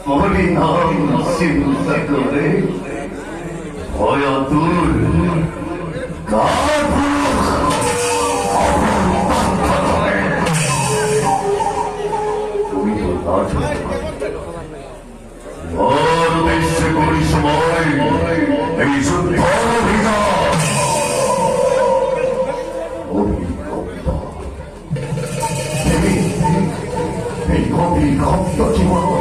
হরিনাম চিন্তা করে ভয়াতুর তুমি তো লাজ উদ্দেশ্যে করি সময় এই যুদ্ধ অভিজ্ঞতা এই অভিজ্ঞতা জীবন